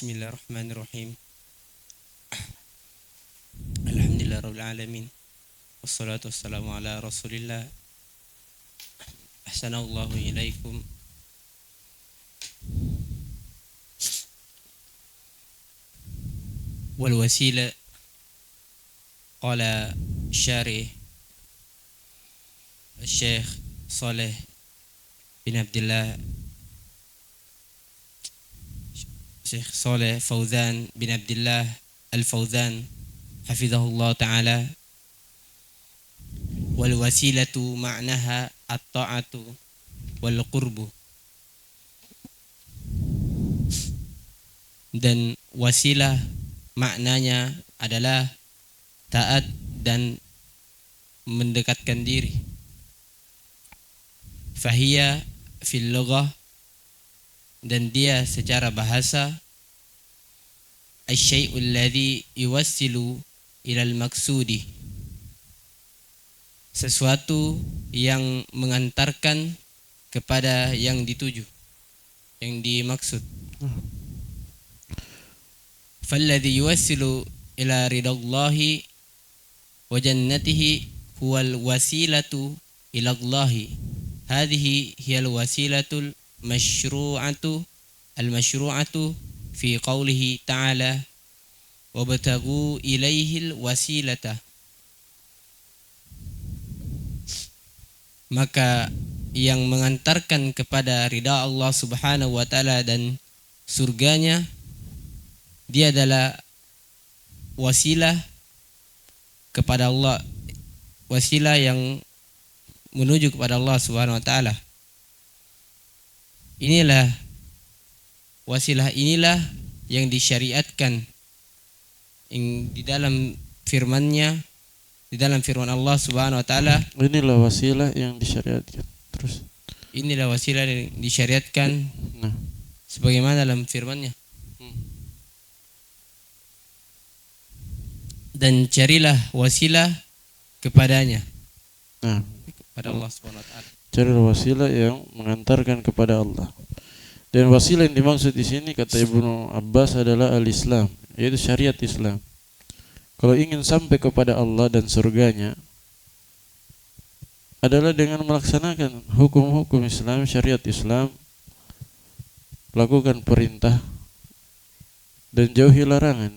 Bismillahirrahmanirrahim. Alhamdulillahirabbil alamin. Wassalatu wassalamu ala Rasulillah. Ahsanallahu ilaikum. Wal wasila qala syarih Syekh Saleh bin Abdullah Syekh Saleh Fauzan bin Abdullah Al-Fauzan hafizahullah ta'ala, wal wasilatu ma'naha at-ta'atu wal qurbu, dan wasilah maknanya adalah taat dan mendekatkan diri. Fahiya fil lughah, dan dia secara bahasa, asy-syai'ul ladzi yuwassilu ilal maqsudi, sesuatu yang mengantarkan kepada yang dituju, yang dimaksud. Falladzi yuwassilu ila ridallahi wa jannatihi huwal wasilatu ila Allahi. Hadhihi hiyal wasilatul masyru'atu al-masyru'atu fi qawlihi ta'ala wabtaghu ilaihil wasilata. Maka yang mengantarkan kepada ridha Allah Subhanahu wa ta'ala dan surganya, dia adalah wasilah kepada Allah, wasilah yang menuju kepada Allah Subhanahu wa ta'ala. Inilah wasilah, inilah yang disyariatkan di dalam firman-Nya, di dalam firman Allah Subhanahu wa ta'ala. Inilah wasilah yang disyariatkan. Terus inilah wasilah yang disyariatkan sebagaimana dalam firman-Nya. Dan carilah wasilah kepadanya. Kepada Allah Subhanahu wa ta'ala. Carilah wasilah yang mengantarkan kepada Allah. Dan wasilah yang dimaksud di sini kata Ibnu Abbas adalah al-Islam, yaitu syariat Islam. Kalau ingin sampai kepada Allah dan surganya adalah dengan melaksanakan hukum-hukum Islam, syariat Islam, lakukan perintah dan jauhi larangan.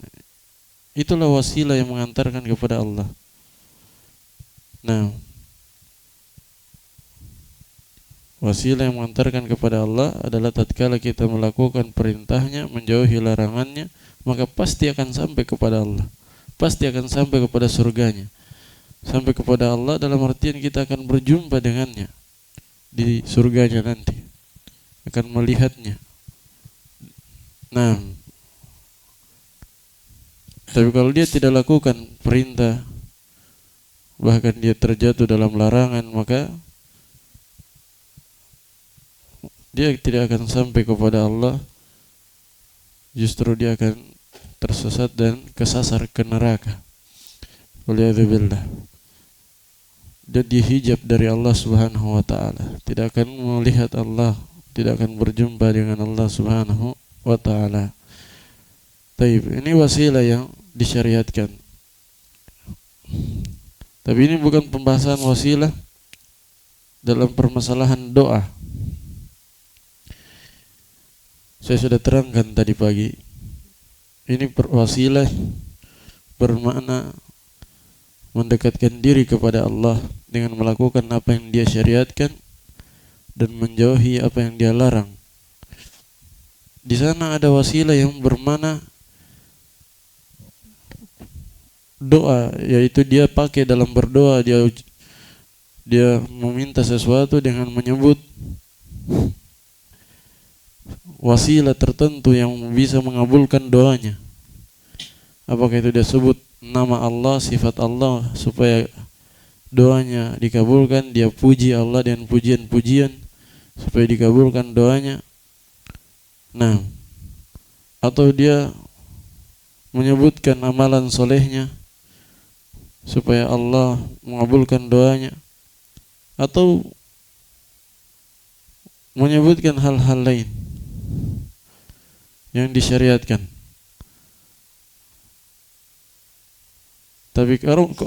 Itulah wasilah yang mengantarkan kepada Allah. Wasilah yang mengantarkan kepada Allah adalah tatkala kita melakukan perintahnya, menjauhi larangannya, maka pasti akan sampai kepada Allah, pasti akan sampai kepada surganya. Sampai kepada Allah dalam artian kita akan berjumpa dengannya di surganya nanti, akan melihatnya. Tapi kalau dia tidak lakukan perintah, bahkan dia terjatuh dalam larangan, maka dia tidak akan sampai kepada Allah. Justru dia akan tersesat dan kesasar ke neraka. Waliyadzubillah. Dia dihijab dari Allah Subhanahu wa ta'ala, tidak akan melihat Allah, tidak akan berjumpa dengan Allah Subhanahu wa ta'ala. Taib, ini wasilah yang disyariatkan. Tapi ini bukan pembahasan wasilah dalam permasalahan doa. Saya sudah terangkan tadi pagi. Ini wasilah bermakna mendekatkan diri kepada Allah dengan melakukan apa yang Dia syariatkan dan menjauhi apa yang Dia larang. Di sana ada wasilah yang bermakna doa, yaitu dia pakai dalam berdoa, dia meminta sesuatu dengan menyebut wasilah tertentu yang bisa mengabulkan doanya. Apakah itu dia sebut nama Allah, sifat Allah supaya doanya dikabulkan, dia puji Allah dengan pujian-pujian supaya dikabulkan doanya. Atau dia menyebutkan amalan solehnya supaya Allah mengabulkan doanya, atau menyebutkan hal-hal lain yang disyariatkan. Tapi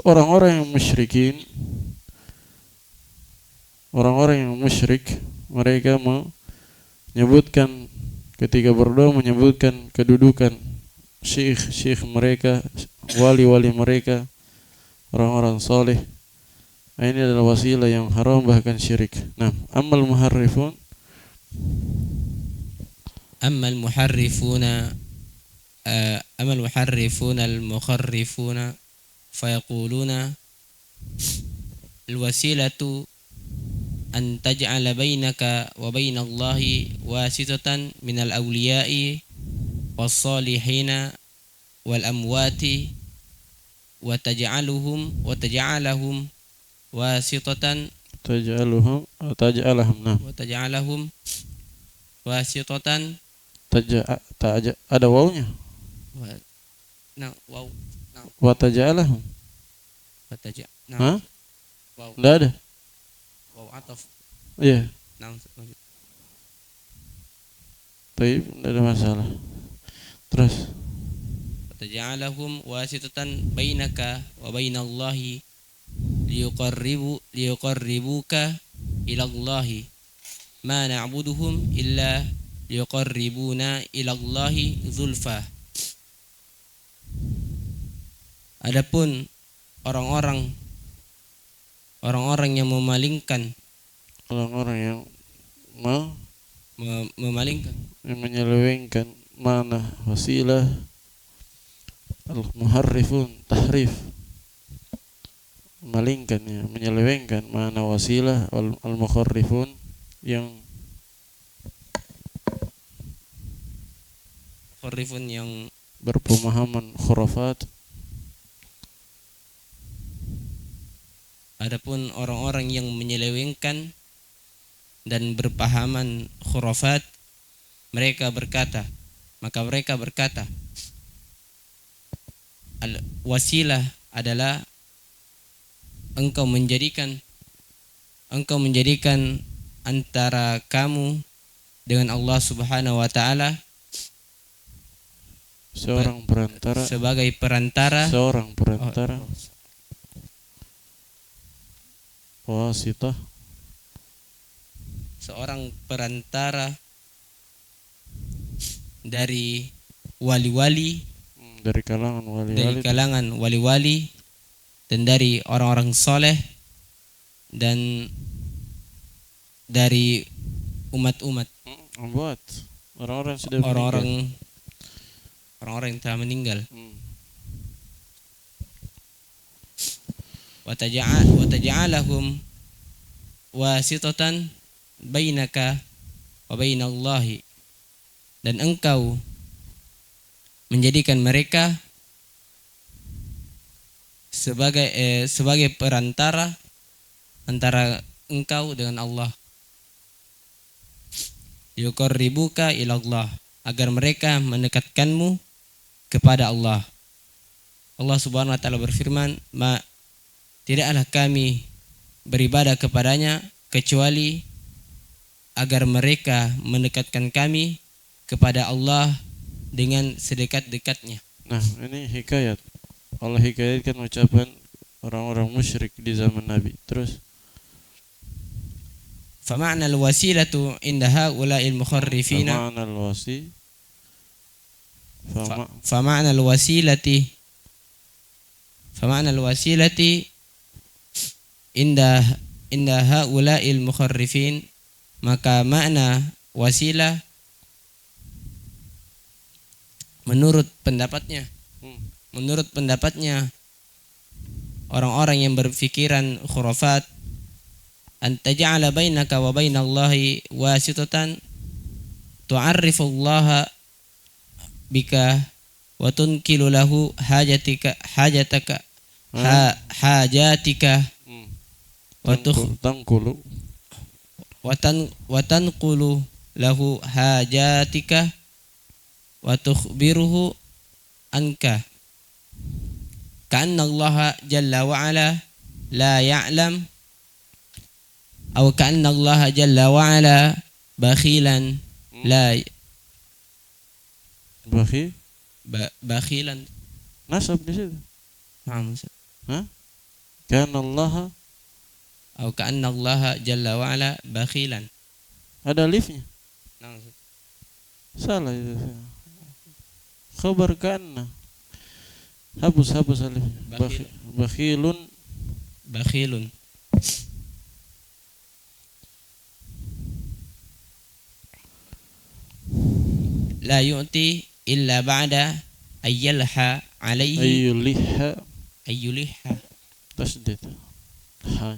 orang-orang yang musyrikin, orang-orang yang musyrik, mereka menyebutkan ketika berdoa, menyebutkan kedudukan syekh mereka, wali-wali mereka, orang-orang saleh. Ini adalah wasilah yang haram, bahkan syirik. Nah, amal muharrifun, أما المحرفون أما المحرفون المخرفون فيقولون الوسيلة أن تجعل بينك وبين الله واسطة من الأولياء والصالحين والأموات وتجعلهم واسطة وتجعلهم واسطة ada wawunya. Waw. Wa taj'alahum. Wow. Enggak ada. Waw ataf. Iya. Nah, Baik, enggak ada masalah. Terus taj'alahum wasitatan bainaka wa bainallahi liyuqarribuka ila Allahi ma na'buduhum illa liyuqarribuna ila Allahi zulfa. Adapun orang-orang yang memalingkan, orang-orang yang memalingkan, yang menyelewengkan mana wasilah, al-muharrifun, tahrif, memalingkan, ya, menyelewengkan mana wasilah, al-mukharrifun, yang berpemahaman khurafat. Adapun orang-orang yang menyelewengkan dan berpahaman khurafat, mereka berkata wasilah adalah engkau menjadikan antara kamu dengan Allah Subhanahu wa taala seorang perantara wasitah, seorang perantara dari wali-wali, dari kalangan wali-wali dan dari orang-orang soleh dan dari umat-umat, membuat orang-orang yang sudah orang-orang yang telah meninggal. Wa taj'alahum wasitatan bainaka wa bainallahi, dan engkau menjadikan mereka sebagai perantara antara engkau dengan Allah. Yuqarribuka ila Allah, agar mereka mendekatkanmu kepada Allah. Allah Subhanahu wa taala berfirman, tidaklah kami beribadah kepadanya kecuali agar mereka mendekatkan kami kepada Allah dengan sedekat-dekatnya. Nah, ini hikayat. Allah hikayatkan ucapan orang-orang musyrik di zaman Nabi. Terus fama'na al-wasilatu inda haula'il mukharrifina, fama'na al-wasilati inda haula'il mukharrifin, maka makna wasilah menurut pendapatnya orang-orang yang berpikiran khurafat, an taj'ala bainaka wa bainallahi wasitatan tu'arrifu Allah bika wa tunkilu lahu hajatika wa tanqulu lahu hajatika wa tukhbiruhu anka ka'anna Allah jalla wa ala la ya'lam aw ka'anna Allah jalla wa ala bakhilan bakhilan nasab di situ. Hah? Kana Allah, atau ka'anna Allah jalla wa ala bakhilan. ada alifnya. Nah, Salah itu. Khabar kana. Hapus alifnya. Bakhil. Bakhilun. bakhilun. La yu'ti illa ba'da ayyalha alaihi Ayyuliha. ayyulihha. Tasdid. Ha.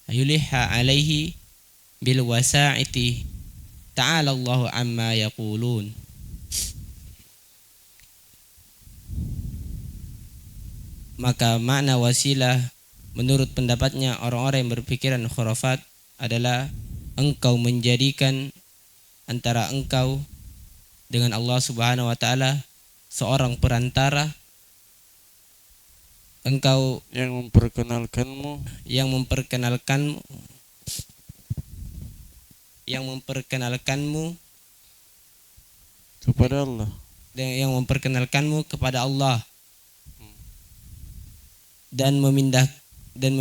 Ayyulihha alaihi bil wasa'iti. Ta'ala Allahu amma yaqulun. Maka makna wasilah menurut pendapatnya orang-orang yang berpikiran khurafat adalah engkau menjadikan antara engkau dengan Allah Subhanahu wa taala seorang perantara, engkau yang memperkenalkanmu kepada Allah, yang memperkenalkanmu kepada Allah dan memindahkan dan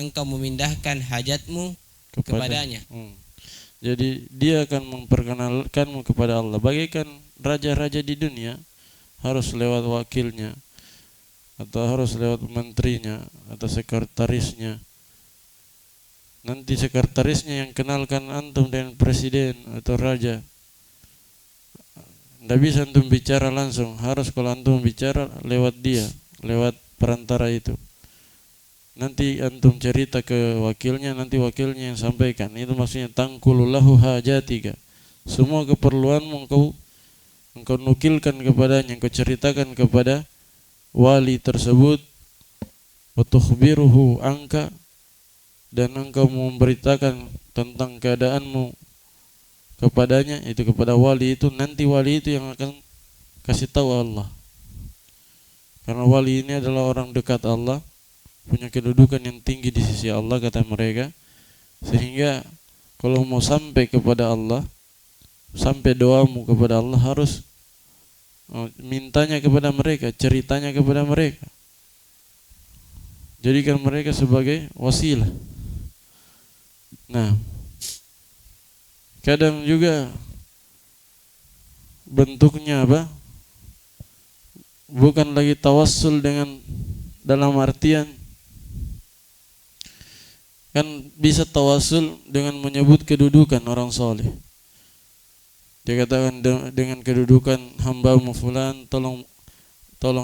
engkau memindahkan hajatmu kepadanya. Jadi dia akan memperkenalkanmu kepada Allah. Bagaikan raja-raja di dunia harus lewat wakilnya, atau harus lewat menterinya atau sekretarisnya. Nanti sekretarisnya yang kenalkan antum dengan presiden atau raja. Tidak bisa antum bicara langsung, harus kalau antum bicara lewat dia, lewat perantara itu. Nanti antum cerita ke wakilnya, nanti wakilnya yang sampaikan. Itu maksudnya tangkulullahu hajatika. Semua keperluanmu engkau nukilkan kepadanya, engkau ceritakan kepada wali tersebut. Wa tukhbiruhu anka, dan engkau memberitakan tentang keadaanmu kepadanya, itu kepada wali itu. Nanti wali itu yang akan kasih tahu Allah. Karena wali ini adalah orang dekat Allah, punya kedudukan yang tinggi di sisi Allah kata mereka, sehingga kalau mau sampai kepada Allah, sampai doamu kepada Allah harus mintanya kepada mereka, ceritanya kepada mereka. Jadikan mereka sebagai wasilah. Nah, kadang juga bentuknya apa? Bukan lagi tawassul dengan dalam artian kan bisa tawasul dengan menyebut kedudukan orang soleh. Dia katakan dengan kedudukan hamba-Mu fulan, tolong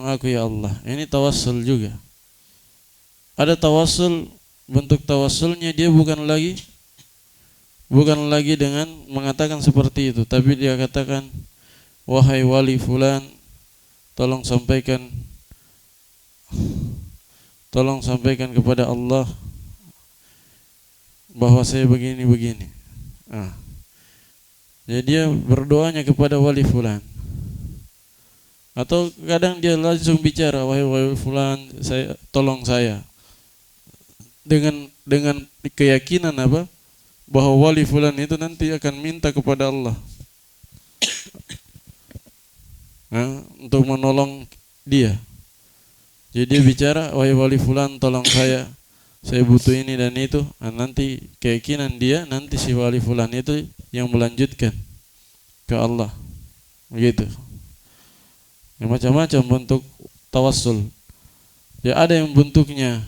aku ya Allah. Ini tawasul juga. Ada tawasul, bentuk tawasulnya dia bukan lagi dengan mengatakan seperti itu, tapi dia katakan, wahai wali fulan, tolong sampaikan kepada Allah bahwa saya begini. Jadi dia berdoanya kepada wali fulan. Atau kadang dia langsung bicara, wahai fulan, tolong saya. Dengan keyakinan apa? Bahwa wali fulan itu nanti akan minta kepada Allah untuk menolong dia. Jadi dia bicara, wahai wali fulan, tolong saya butuh ini dan itu. Nanti keyakinan dia, nanti si wali fulan itu yang melanjutkan ke Allah. Begitu. Ya, macam-macam bentuk tawassul. Ya, ada yang bentuknya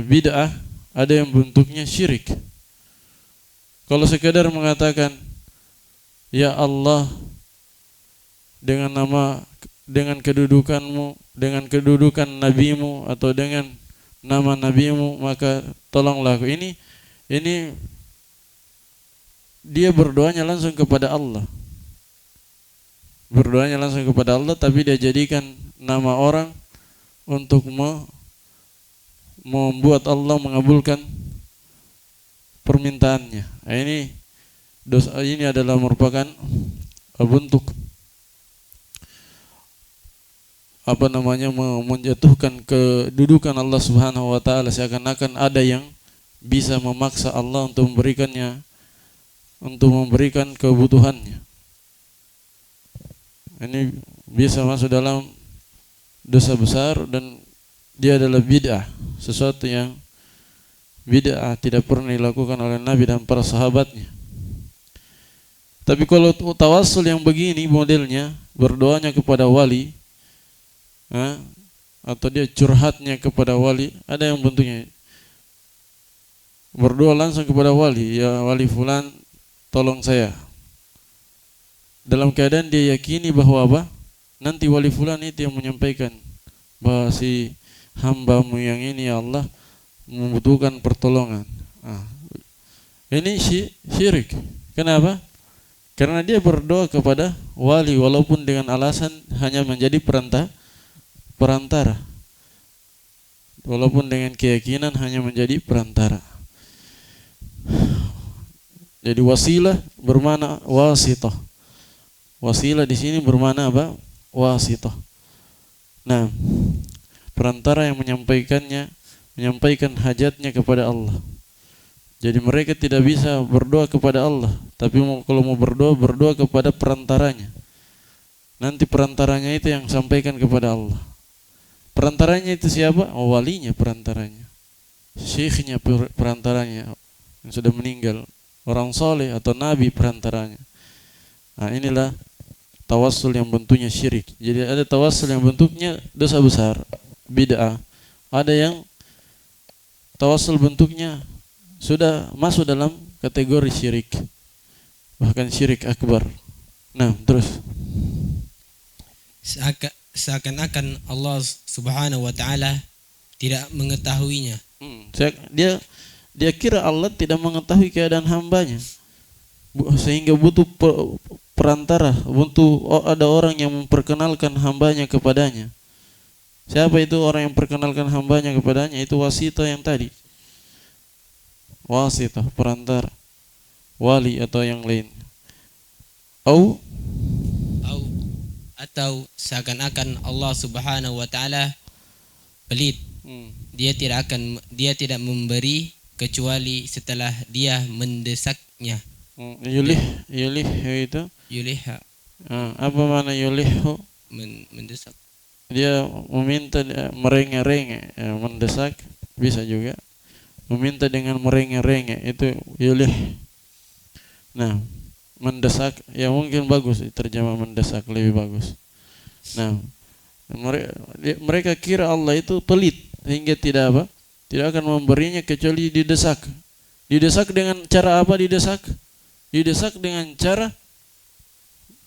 bid'ah, ada yang bentuknya syirik. Kalau sekedar mengatakan, ya Allah, dengan kedudukanmu, dengan kedudukan nabimu, atau dengan nama nabimu, maka tolonglah aku. Ini dia berdoanya langsung kepada Allah. Tapi dia jadikan nama orang untuk membuat Allah mengabulkan permintaannya. Ini dosa ini adalah merupakan bentuk menjatuhkan kedudukan Allah Subhanahu wa taala, seakan-akan ada yang bisa memaksa Allah untuk memberikan kebutuhannya. Ini bisa masuk dalam dosa besar dan dia adalah bid'ah, sesuatu yang bid'ah tidak pernah dilakukan oleh Nabi dan para sahabatnya. Tapi kalau tawassul yang begini modelnya, berdoanya kepada wali, atau dia curhatnya kepada wali, ada yang bentuknya berdoa langsung kepada wali, ya wali fulan tolong saya. Dalam keadaan dia yakini bahwa apa? Nanti wali fulan itu yang menyampaikan bahwa si hambamu yang ini ya Allah membutuhkan pertolongan. Ini syirik. Kenapa? Karena dia berdoa kepada wali walaupun dengan alasan hanya menjadi perantara. Walaupun dengan keyakinan hanya menjadi perantara. Jadi wasilah bermakna wasithah. Wasilah di sini bermakna apa? Wasithah. Nah, perantara yang menyampaikan hajatnya kepada Allah. Jadi mereka tidak bisa berdoa kepada Allah, tapi kalau mau berdoa kepada perantaranya. Nanti perantaranya itu yang sampaikan kepada Allah. Perantaranya itu siapa? Oh, walinya perantaranya. Syekhnya perantaranya yang sudah meninggal, orang soleh atau nabi perantaranya. Nah, inilah tawassul yang bentuknya syirik. Jadi ada tawassul yang bentuknya dosa besar, bid'ah. Ada yang tawassul bentuknya sudah masuk dalam kategori syirik, bahkan syirik akbar. Nah, terus seakan-akan Allah Subhanahu wa taala tidak mengetahuinya. Dia kira Allah tidak mengetahui keadaan hambanya, sehingga butuh perantara, butuh ada orang yang memperkenalkan hambanya kepadanya. Siapa itu orang yang memperkenalkan hambanya kepadanya? Itu wasithah yang tadi. Wasithah, perantara, wali atau yang lain. Atau seakan-akan Allah Subhanahu wa taala pelit. Dia tidak memberi kecuali setelah dia mendesaknya. Yulih itu. Yulihha. Apa makna yulihhu? Mendesak. Dia meminta, merengek-rengek, mendesak bisa juga. Meminta dengan merengek-rengek itu yulih. Nah, mendesak ya mungkin bagus terjemah mendesak lebih bagus. Nah, mereka kira Allah itu pelit sehingga tidak akan memberinya kecuali didesak. Didesak dengan cara apa didesak? Didesak dengan cara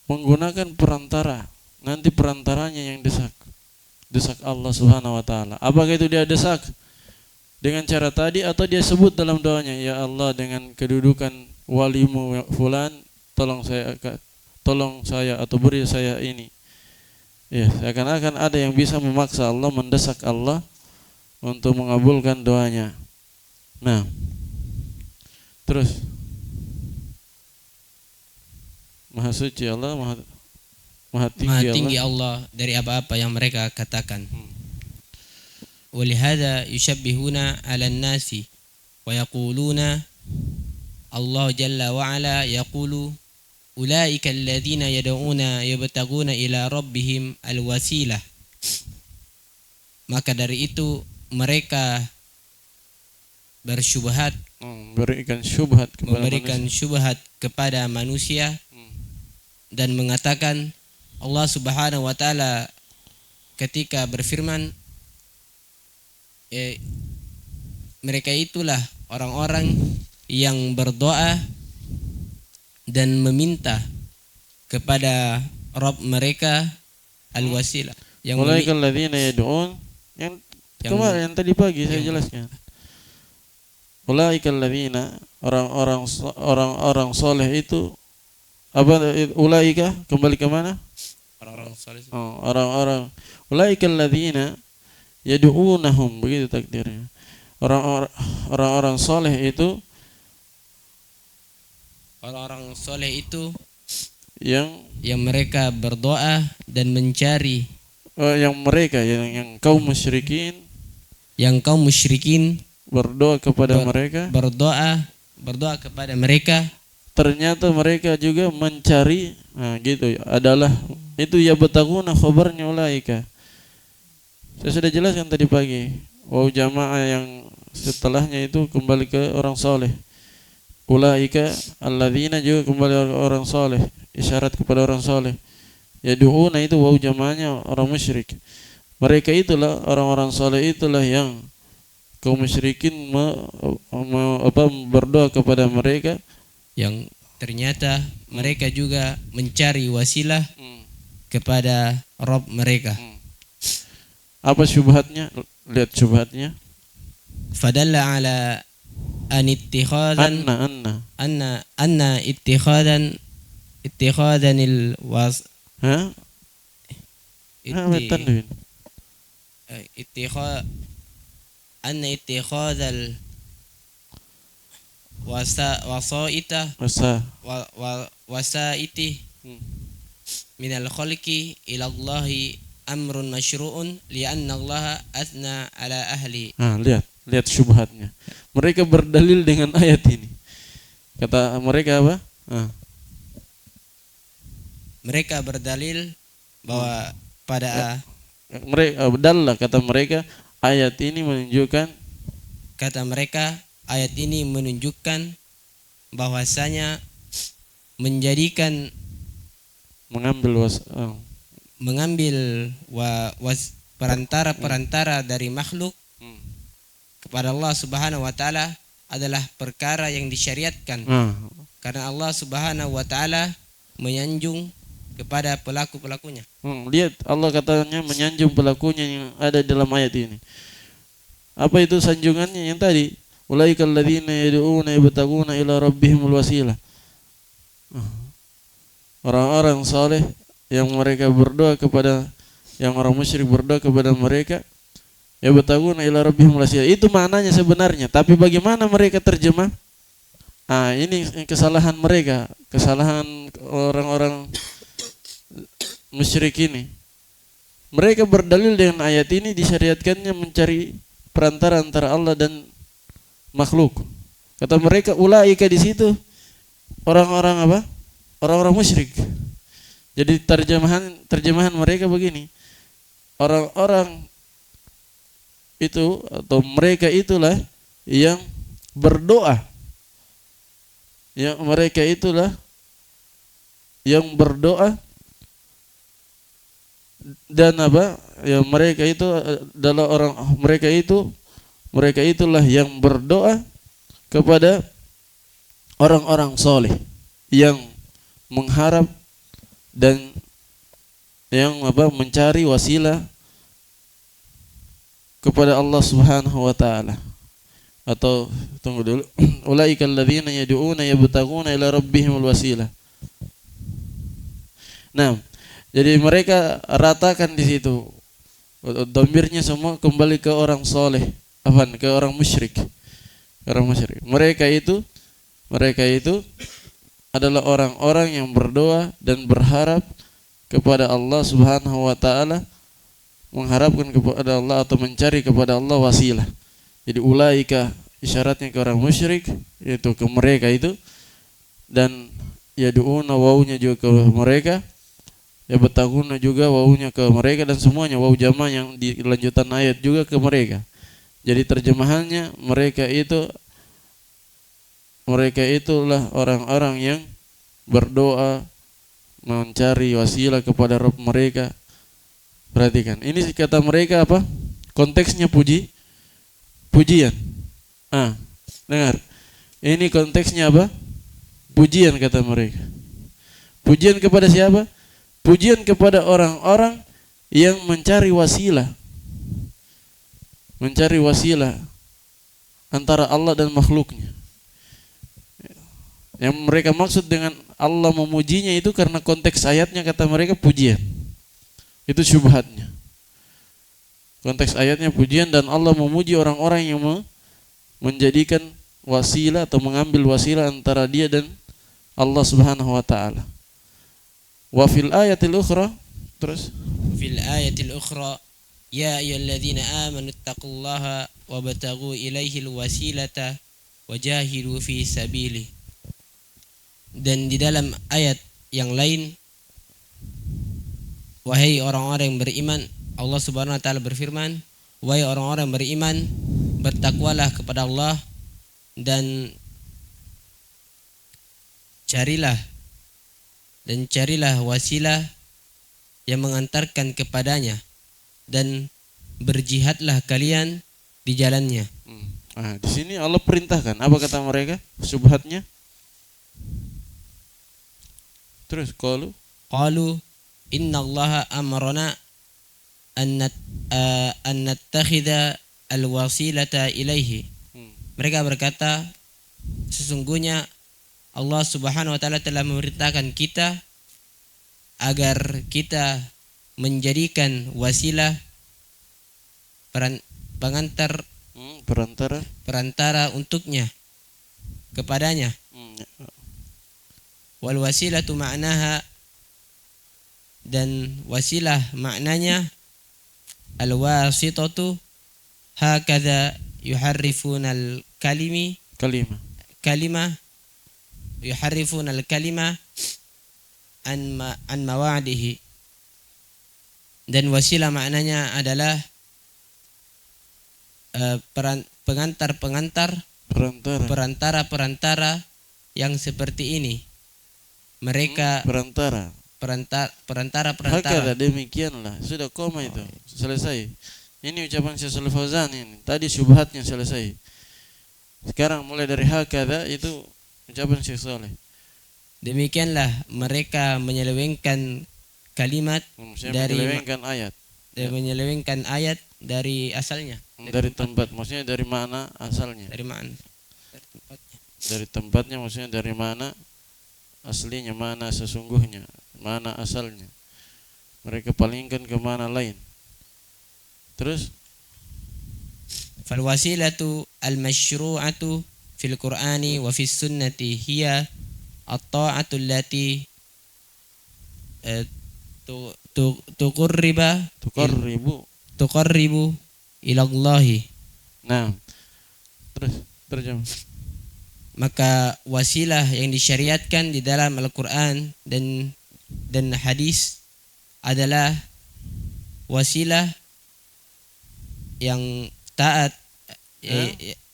menggunakan perantara. Nanti perantaranya yang desak Allah Subhanahu wa taala. Apakah itu dia desak dengan cara tadi atau dia sebut dalam doanya, ya Allah dengan kedudukan walimu fulan tolong saya atau beri saya ini. Ya, seakan-akan ada yang bisa memaksa Allah, mendesak Allah untuk mengabulkan doanya. Nah, terus Maha suci Allah, Maha tinggi Allah dari apa-apa yang mereka katakan. ولهذا يشبهون على الناس ويقولون الله جل وعلا يقول أولئك الذين يدعون يبتغون إلى ربهم الوسيلة. Maka dari itu mereka bersyubhat, memberikan syubhat kepada manusia dan mengatakan Allah Subhanahu wa taala ketika berfirman, mereka itulah orang-orang yang berdoa dan meminta kepada Rabb mereka al-wasilah. Ulaika alladzina yad'un yang kemarin yang tadi pagi saya jelaskan. Ulaika alladzina orang-orang soleh itu apa? Ulaika kembali ke mana? Orang-orang soleh. Orang-orang ulaika alladzina yad'unahum, begitu takdirnya. Orang-orang soleh itu yang mereka berdoa dan mencari yang kaum musyrikin berdoa kepada mereka, berdoa kepada mereka, ternyata mereka juga mencari, nah gitu adalah itu ya betaguna khabarnya ulaika. Saya sudah jelaskan tadi pagi. Wow jamaah yang setelahnya itu kembali ke orang soleh. Ulaika alladzina juga kembali ke orang soleh, isyarat kepada orang soleh. Yad'una itu wow jamaahnya orang musyrik. Mereka itulah orang-orang soleh itulah yang kaum musyrikin berdoa kepada mereka, yang ternyata mereka juga mencari wasilah kepada Rabb mereka. Apa syubhatnya? Lihat syubhatnya. Fadalla ala an ittikhadan anna ittikhadan was anna ittikhadal wasaiti minal khalqi ila Allahi amrun masyru'un li'anna Allah athna ala ahli. Lihat syubhatnya. Mereka berdalil dengan ayat ini. Kata mereka apa? Mereka berdalil bahwa pada mereka berdalil, kata mereka ayat ini menunjukkan bahwasanya menjadikan mengambil perantara dari makhluk kepada Allah Subhanahu wa taala adalah perkara yang disyariatkan. Karena Allah Subhanahu wa taala menyanjung kepada pelaku-pelakunya. Lihat Allah katanya menyanjung pelakunya yang ada dalam ayat ini. Apa itu sanjungannya yang tadi? Ulaikal ladzina yad'una yabtaguna ila rabbihimul wasilah. Orang-orang saleh yang mereka berdoa kepada, yang orang musyrik berdoa kepada mereka, yabtaguna ila rabbihimul wasilah. Itu maknanya sebenarnya, tapi bagaimana mereka terjemah? Ini kesalahan mereka, kesalahan orang-orang musyrik ini. Mereka berdalil dengan ayat ini disyariatkannya mencari perantara antara Allah dan makhluk. Kata mereka ulaika di situ orang-orang apa? Orang-orang musyrik. Jadi terjemahan mereka begini. Orang-orang itu atau mereka itulah yang berdoa. Yang mereka itulah yang berdoa dan apa? Ya mereka itu adalah mereka itulah yang berdoa kepada orang-orang soleh yang mengharap dan yang mencari wasilah kepada Allah Subhanahu wa taala. Atau tunggu dulu. Ulaikal ladzina yad'una yabtaguna ila rabbihimul wasilah. Nah, jadi mereka ratakan di situ. Dhamirnya semua kembali ke orang soleh, ke orang musyrik. Orang musyrik. Mereka itu adalah orang-orang yang berdoa dan berharap kepada Allah Subhanahu wa taala, mengharapkan kepada Allah atau mencari kepada Allah wasilah. Jadi ulaika isyaratnya ke orang musyrik, yaitu ke mereka itu, dan yad'una wawunya juga ke mereka, yabtaguna juga wawunya ke mereka, dan semuanya wawu jama' yang di lanjutan ayat juga ke mereka. Jadi terjemahannya mereka itulah orang-orang yang berdoa mencari wasilah kepada Rabb mereka. Perhatikan, ini kata mereka apa? Konteksnya pujian. Dengar. Ini konteksnya apa? Pujian kata mereka. Pujian kepada siapa? Pujian kepada orang-orang yang mencari wasilah. Mencari wasilah antara Allah dan makhluknya. Yang mereka maksud dengan Allah memujinya itu karena konteks ayatnya kata mereka pujian. Itu syubhatnya. Konteks ayatnya pujian dan Allah memuji orang-orang yang menjadikan wasilah atau mengambil wasilah antara dia dan Allah Subhanahu wa taala. Wa fil ayatil ukhra, terus fil ayatil ukhra Ya ayyuhalladzina amanu taqullaha wabtaghu ilaihil wasilata wajahidu fi sabilih. Dan di dalam ayat yang lain, wahai orang-orang yang beriman, Allah Subhanahu wa taala berfirman, wahai orang-orang yang beriman, bertakwalah kepada Allah dan carilah wasilah yang mengantarkan kepadanya dan berjihadlah kalian di jalannya. Di sini Allah perintahkan. Apa kata mereka? Subhatnya. Terus qalu innallaha amarna an nattakhidha alwasilata ilaihi. Mereka berkata, sesungguhnya Allah Subhanahu wa taala telah memerintahkan kita agar kita menjadikan wasilah perantara untuknya kepadanya. Wal wasilatu ma'naha, dan wasilah maknanya al wasitatu hakadha yuharrifuna al kalimah yuharrifuna al kalimah an mawadihi. Dan wasilah maknanya adalah perantara yang seperti ini. Mereka perantara. Hakada, demikianlah. Sudah koma itu. Selesai. Ini ucapan Syekh Fauzan ini. Tadi syubhatnya selesai. Sekarang mulai dari hakada itu ucapan Syekh Saleh. Demikianlah mereka menyelewengkan kalimat menyelewengkan ayat dari asalnya. Dari tempat, maksudnya dari mana asalnya? Dari tempatnya, maksudnya dari mana aslinya, mana sesungguhnya, mana asalnya. Mereka palingkan ke mana lain. Terus fal wasilatu al masyru'atu fil Qur'ani wa fis sunnati hiya at-ta'atu allati tuqarribu ila Allah. Nah, terus terjemah. Maka wasilah yang disyariatkan di dalam Al-Qur'an dan hadis adalah wasilah yang taat,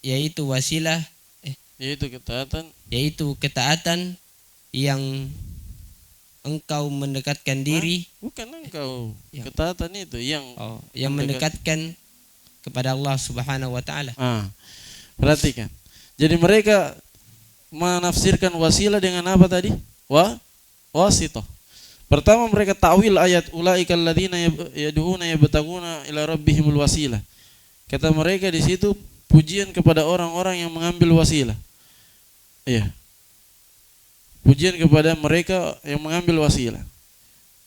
yaitu wasilah yaitu ketaatan yang engkau mendekatkan diri. Bukan engkau. Ketaatan itu yang mendekatkan kepada Allah Subhanahu wa taala. Perhatikan. Jadi mereka menafsirkan wasilah dengan apa tadi? Wasithah. Pertama mereka takwil ayat ulaikal ladzina yad'una yabtaguna ila rabbihimul wasilah. Kata mereka di situ pujian kepada orang-orang yang mengambil wasilah. Iya. Pujian kepada mereka yang mengambil wasilah.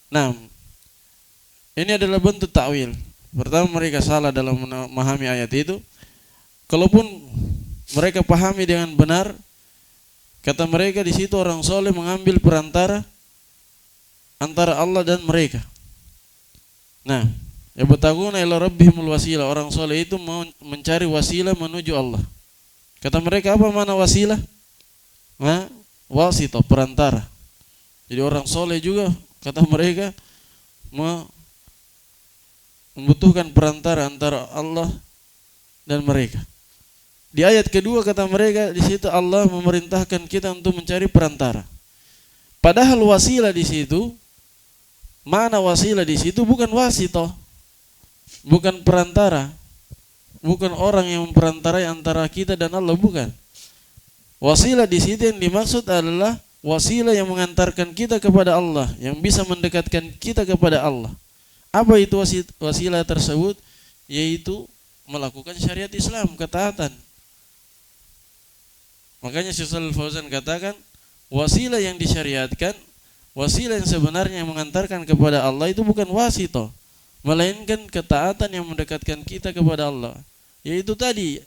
Nah, ini adalah bentuk takwil. Pertama mereka salah dalam memahami ayat itu. Kalaupun mereka pahami dengan benar, kata mereka di situ orang soleh mengambil perantara antara Allah dan mereka. Nah, yabtaguna ila rabbihimul wasilah, orang soleh itu mau mencari wasilah menuju Allah. Kata mereka apa mana wasilah? Wasithah, perantara. Jadi orang soleh juga kata mereka membutuhkan perantara antara Allah dan mereka. Di ayat kedua kata mereka di situ Allah memerintahkan kita untuk mencari perantara. Padahal wasilah di situ, mana wasilah di situ bukan wasithah, bukan perantara, bukan orang yang memperantarai antara kita dan Allah, bukan. Wasilah di situ yang dimaksud adalah wasilah yang mengantarkan kita kepada Allah, yang bisa mendekatkan kita kepada Allah. Apa itu wasilah tersebut? Yaitu melakukan syariat Islam, ketaatan. Makanya Syekh Shalih Fauzan katakan wasilah yang disyariatkan, wasilah yang sebenarnya yang mengantarkan kepada Allah itu bukan wasithah, melainkan ketaatan yang mendekatkan kita kepada Allah. Yaitu tadi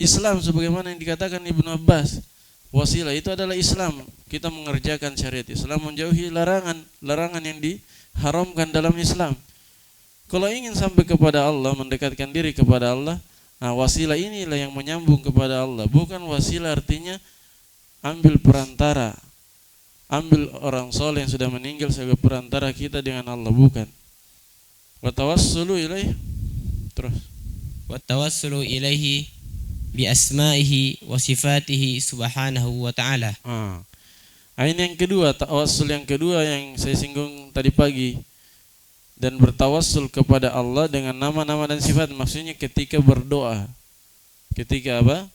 Islam, sebagaimana yang dikatakan Ibnu Abbas, wasilah itu adalah Islam. Kita mengerjakan syariat Islam, menjauhi larangan yang diharamkan dalam Islam. Kalau ingin sampai kepada Allah, mendekatkan diri kepada Allah, nah wasilah inilah yang menyambung kepada Allah. Bukan wasilah artinya ambil perantara, ambil orang soleh yang sudah meninggal sebagai perantara kita dengan Allah, bukan. Wa tawassulu ilaih. Terus. Wa tawassulu ilaihi bi asma'ihi wa sifatihi subhanahu wa ta'ala. Ini yang kedua, tawassul yang kedua yang saya singgung tadi pagi. Dan bertawassul kepada Allah dengan nama-nama dan sifat, maksudnya ketika berdoa. Ketika apa?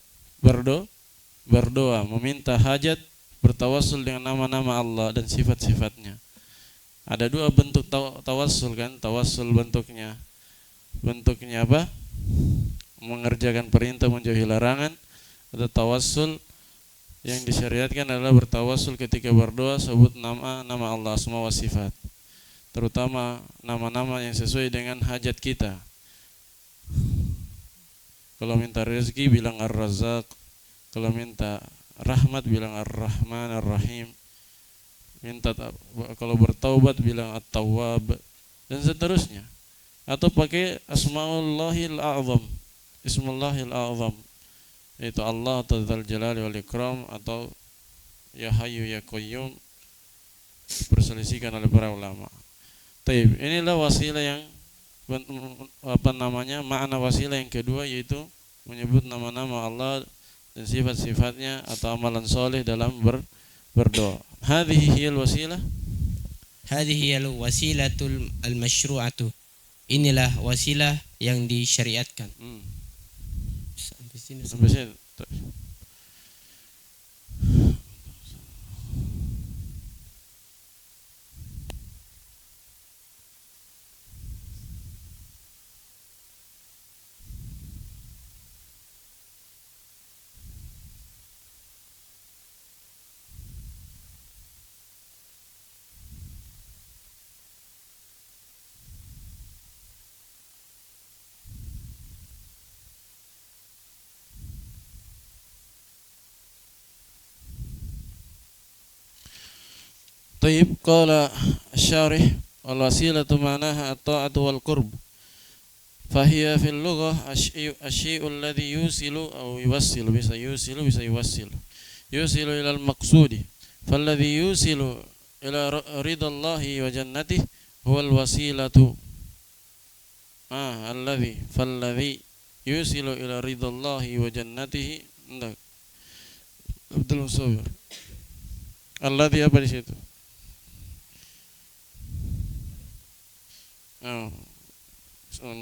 Berdoa, meminta hajat, bertawassul dengan nama-nama Allah dan sifat-sifatnya. Ada dua bentuk tawassul kan? Tawassul bentuknya apa? Mengerjakan perintah, menjauhi larangan. Ada tawassul yang disyariatkan adalah bertawassul ketika berdoa, sebut nama Allah, asma wa sifat. Terutama nama-nama yang sesuai dengan hajat kita. Kalau minta rezeki bilang Ar-Razzaq, kalau minta rahmat bilang Ar-Rahman Ar-Rahim, kalau bertaubat bilang At-Tawwab, dan seterusnya. Atau pakai Asmaullahil A'zam, Ismullahil A'zam, yaitu Allah Tadzal Jalali wal Ikram, atau Ya Hayyu Ya Qayyum, diperselisihkan oleh para ulama. Taib, inilah wasilah yang makna wasilah yang kedua, yaitu menyebut nama-nama Allah dan sifat-sifatnya atau amalan soleh dalam berdoa. Hadhihi hiyal wasilah. Hadhihi al-wasilatul al-masyru'atu. Inilah wasilah yang disyariatkan. Sampai sini. طيب قال الشارح والوسيلة معناها الطاعة والقرب فهي في اللغة الشيء الذي يوصل أو يوصل يوصل إلى المقصود فالذي يوصل إلى رضا الله وجنته هو الوسيلة فالذي يوصل إلى رضا الله وجنته Abdul Musawir alladhi apa di situ?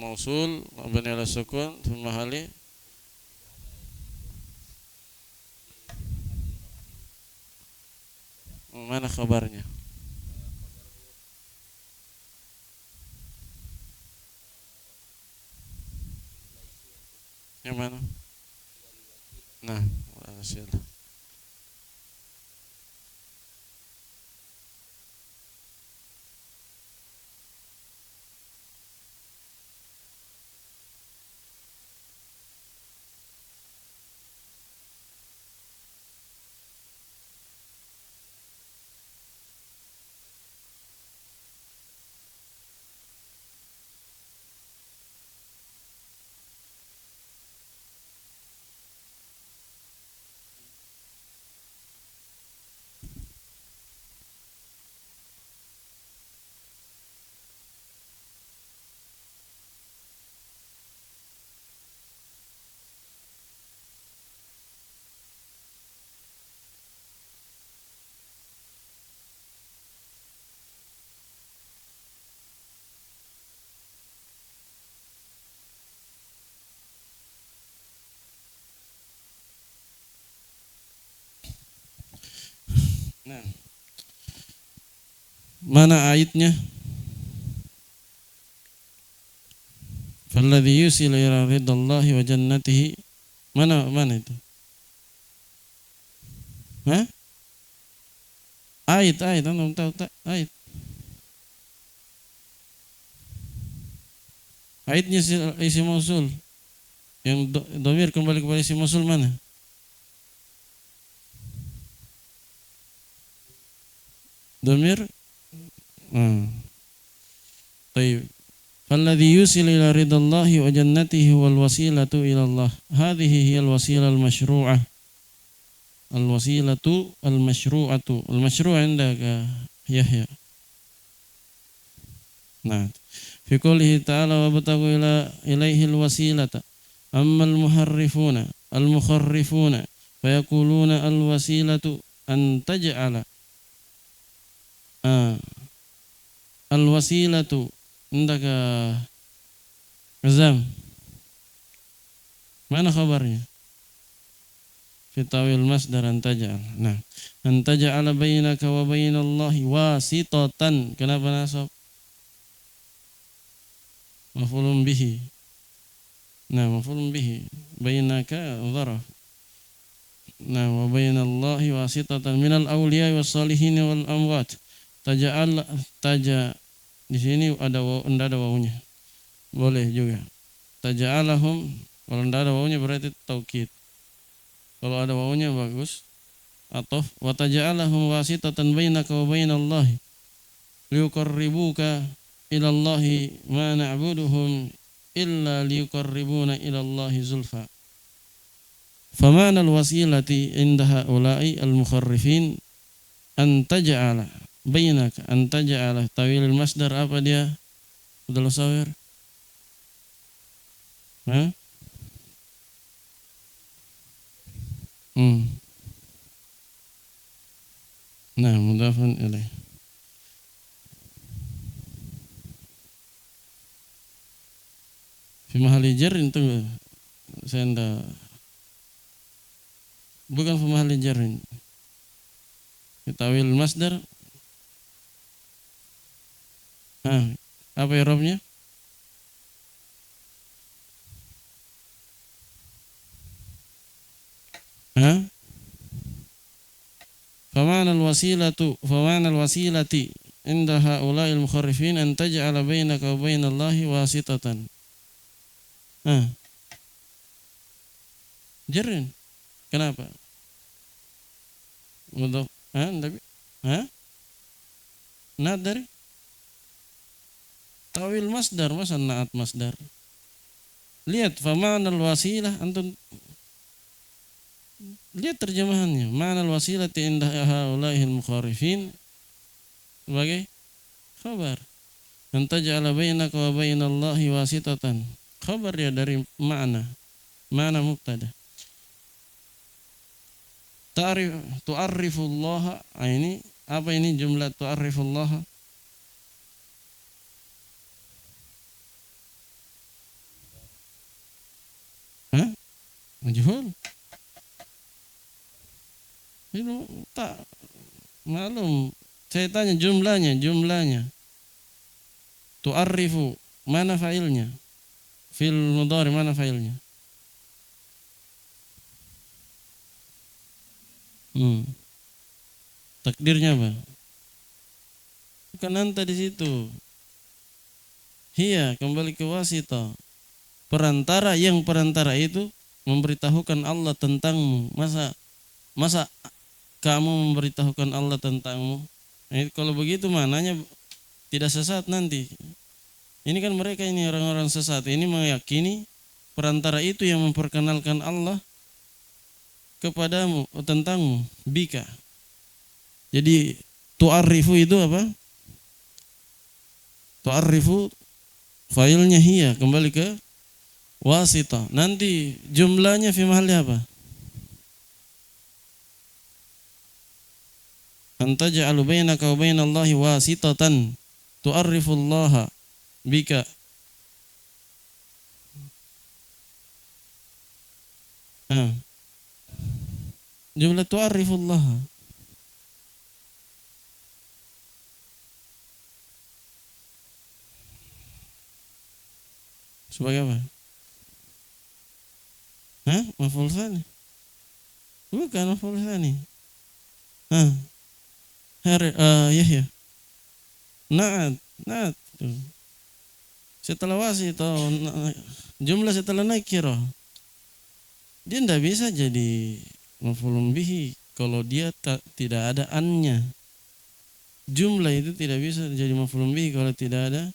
Mausul mabni ala sukun thumma hali mana kabarnya? Yang mana? Nah, wasilah. Nah, mana ayatnya? Falladhi yusilu ila ridallahi wa jannatihi. Mana itu? Hah? Ayat, anda tahu tak? Ayat. Ayatnya isi mausul. Yang dhamir kembali kepada isi mausul mana? Dhamir. Baik. فالذي يوصل إلى رضا الله وجنته والوسيلة إلى الله هذه هي الوسيلة المشروعة الوسيلة المشروعة المشروع عندك يحيى نعم في قوله تعالى وابتغوا إليه الوسيلة أما المحرفون المخرفون فيقولون الوسيلة أن تجعل الوسيلة عندك عزام mana khabarnya في تأويل المصدر أن تجعل nah أن تجعل بينك وبين الله واسطة kenapa nasab مفعول به nah مفعول به بينك ظرف nah وبين الله واسطة من الأولياء والصالحين والأموات taja'al di sini ada wawunya boleh juga taja'alahum kalau tidak ada wawunya berarti taukid kalau ada wawunya bagus atau wa taja'alahum wasitatan bainaka wa bainallahi liyuqarribuka ila Allahi ma na'buduhum illa liyuqarribuna ila Allahi zulfa famana alwasilati inda haula'i almukharrifin an taja'ala bainaka an taja'ala tawil masdar apa dia Abdul Sawir nah mudafun ilaih fi mahalli jar itu saya enggak bukan fi mahalli jar tawil masdar apa i'rabnya famana alwasilati inda haula'il mukharrifin an taj'ala bainaka wa bainallahi wasitatan jarrin kenapa mudhaf na'at dari tawil masdar masa na'at masdar lihat famana alwasilah antum lihat terjemahannya ma'na alwasilati inda haula'il mukharrifin sebagai khabar an taj'ala bainaka wa bainallahi wasitatan khabar dia dari makna mubtada tu'arrifullaha ini apa ini jumlah tu'arrifullaha majhul itu tak malum saya tanya jumlahnya tu'arrifu mana fa'ilnya fil mudhari mana fa'ilnya takdirnya apa bukan anta di situ hiya kembali ke wasita perantara itu memberitahukan Allah tentangmu masa kamu memberitahukan Allah tentangmu kalau begitu mananya tidak sesat nanti ini kan mereka ini orang-orang sesat ini meyakini perantara itu yang memperkenalkan Allah kepadamu tentangmu bika jadi tu'arrifu itu apa tu'arrifu failnya hiya kembali ke wasita nanti jumlahnya fi mahalli apa anta ja'alu bainaka wa bainallahi wasitatan tu'arrifullaha bika jumlah tu'arrifullaha sebagai apa maf'ul tsani bukan maf'ul tsani Yahya na'at setelah wasita jumlah setelah nakirah dia tidak bisa jadi maf'ul bihi kalau dia tidak ada annya jumlah itu tidak bisa jadi maf'ul bihi kalau tidak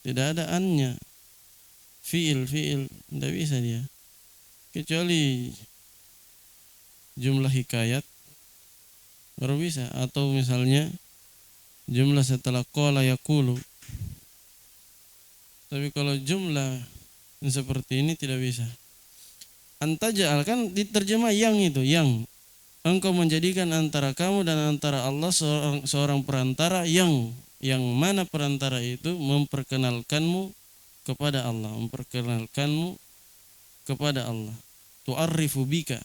tidak ada annya. Fiil tidak bisa dia. Kecuali jumlah hikayat baru bisa, atau misalnya jumlah setelah qala yaqulu. Tapi kalau jumlah seperti ini tidak bisa. Antaja'al kan diterjemah yang itu, yang engkau menjadikan antara kamu dan antara Allah seorang perantara yang mana perantara itu memperkenalkanmu kepada Allah, memperkenalkanmu kepada Allah. Tu'arrifu bika.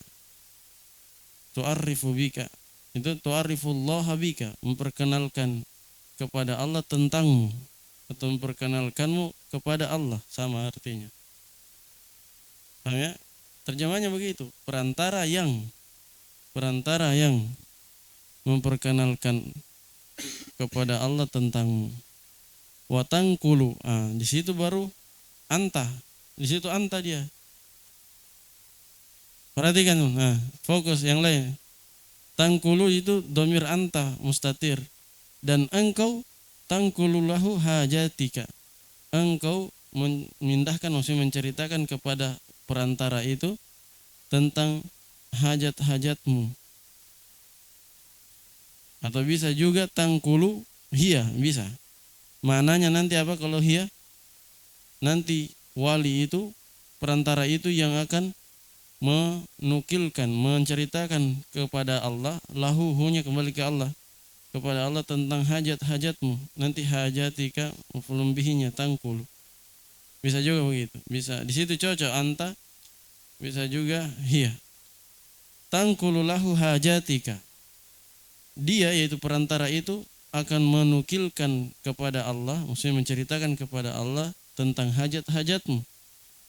Itu tu'arrifullaha bika, memperkenalkan kepada Allah tentangmu, atau memperkenalkanmu kepada Allah, sama artinya. Paham ya? Terjemahnya begitu, perantara yang memperkenalkan kepada Allah tentangmu. Watangkulu, di situ baru anta, di situ anta dia. Perhatikan, fokus yang lain. Tangkulu itu domir anta mustatir, dan engkau tangkulu lahu hajatika. Engkau memindahkan, maksudnya menceritakan kepada perantara itu tentang hajat-hajatmu. Atau bisa juga tangkulu hiya, bisa. Maknanya nanti apa kalau hiya? Nanti wali itu, perantara itu yang akan menukilkan, menceritakan kepada Allah, lahu hunya kembali ke Allah, kepada Allah tentang hajat-hajatmu. Nanti hajatika maf'ulun bihinya tangkulu. Bisa juga begitu. Bisa di situ cocok anta, bisa juga hiya. Tangkulu lahu hajatika. Dia, yaitu perantara itu, akan menukilkan kepada Allah, maksudnya menceritakan kepada Allah tentang hajat-hajatmu.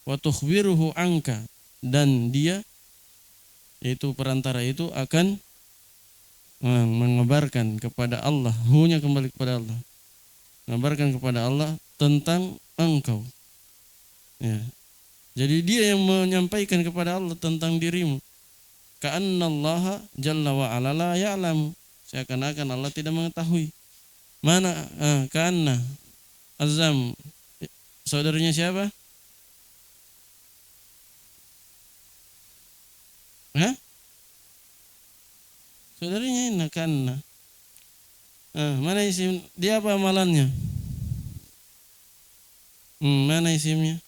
Wa tukhbiruhu anka, dan dia, yaitu perantara itu, akan mengabarkan kepada Allah, hunya kembali kepada Allah, mengabarkan kepada Allah tentang engkau. Ya. Jadi dia yang menyampaikan kepada Allah tentang dirimu. Ka'annallaha jalla wa ala la ya'lamu, seakan-akan Allah tidak mengetahui. Mana ka'anna Azam, saudaranya siapa? Saudaranya ini ka'anna. Mana isim dia, apa amalannya? Mana isimnya?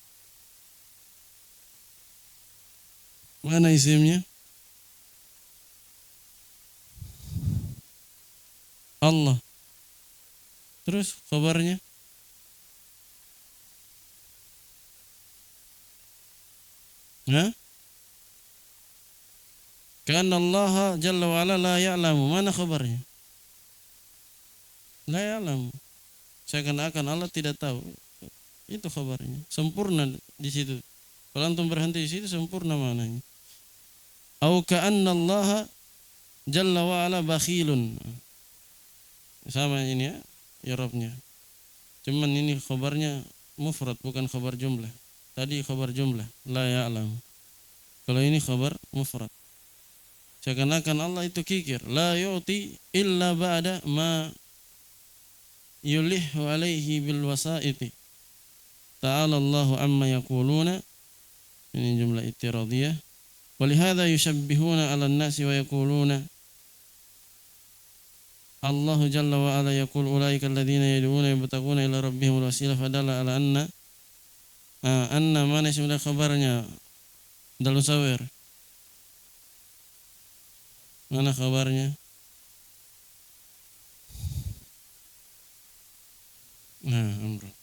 Mana isimnya? Allah. Terus khabarnya? Karena Allah Jalla wa ala la ya'lamu. Mana khabarnya? La ya'lamu. Seakan-akan Allah tidak tahu. Itu khabarnya. Sempurna di situ. Kalau antum berhenti di situ, sempurna maknanya. Au ka'anna Allah Jalla wa ala bakhilun. Sama ini ya, i'rabnya. Cuman ini khabarnya mufrad, bukan khabar jumlah. Tadi khabar jumlah, la ya'lam. Kalau ini khabar mufrad. Seakan-akan Allah itu kikir, la yu'ti illa ba'da ma yulihu alaihi bil wasaiti. Ta'ala Allahu amma yaquluna. Ini jumlah i'tiradiyah. Walihada yushabbihuna 'ala an-nasi wa yaquluna Allah Jalla wa ala yaqul ulaika alladhina yad'una yabtaguna ila rabbihim al-wasilah, fadalla ala anna mana ismul khabarnya dalam sawir. Mana khabarnya? Amrul.